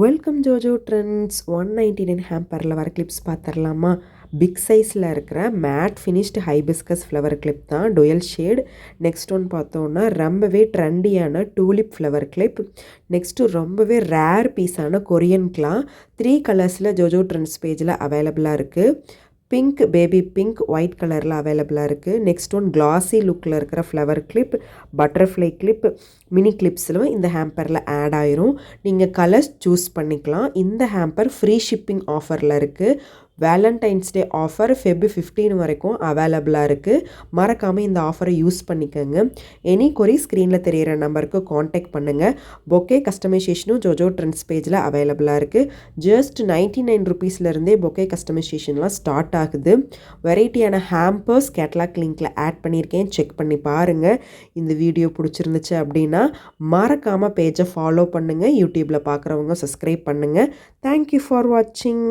Welcome ஜோஜோ trends 199 ஹேம்பரில் வர clips பார்த்துடலாமா. Big சைஸில் இருக்கிற matte finished hibiscus flower clip தான், டுயல் ஷேட். நெக்ஸ்ட் ஒன் பார்த்தோன்னா ரொம்பவே ட்ரெண்டியான டூலிப் ஃப்ளவர் கிளிப். நெக்ஸ்ட்டு ரொம்பவே ரேர் பீஸான கொரியன் கிளா 3 கலர்ஸில் ஜோஜோ ட்ரெண்ட்ஸ் பேஜில் அவைலபிளாக இருக்குது. பிங்க், பேபி பிங்க், ஒயிட் கலரில் அவைலபிளாக இருக்குது. நெக்ஸ்ட் ஒன் கிளாஸி லுக்கில் இருக்கிற flower clip, butterfly clip, mini கிளிப்ஸ்லும் இந்த ஹேம்பரில் ஆட் ஆயிரும். நீங்கள் கலர்ஸ் சூஸ் பண்ணிக்கலாம். இந்த ஹேம்பர் ஃப்ரீ ஷிப்பிங் ஆஃபரில் இருக்குது. வேலண்டைன்ஸ் டே ஆஃபர் Feb 15 வரைக்கும் அவைலபிளாக இருக்குது. மறக்காமல் இந்த ஆஃபரை யூஸ் பண்ணிக்கோங்க. எனி கொரி ஸ்க்ரீனில் தெரிகிற நம்பருக்கு காண்டாக்ட் பண்ணுங்கள். பொக்கே கஸ்டமைசேஷனும் ஜோஜோ ட்ரெண்ட்ஸ் பேஜில் அவைலபிளாக இருக்குது. ஜஸ்ட் 99 ருபீஸ்லேருந்தே பொக்கே கஸ்டமைசேஷன்லாம் ஸ்டார்ட் ஆகுது. வெரைட்டியான ஹேம்பர்ஸ் கேட்லாக் லிங்க்கில் ஆட் பண்ணியிருக்கேன், செக் பண்ணி பாருங்கள். இந்த வீடியோ பிடிச்சிருந்துச்சு அப்படின்னா மறக்காமல் பேஜை ஃபாலோ பண்ணுங்கள். யூடியூப்பில் பார்க்குறவங்க சப்ஸ்கிரைப் பண்ணுங்கள். தேங்க்யூ ஃபார் வாட்சிங்.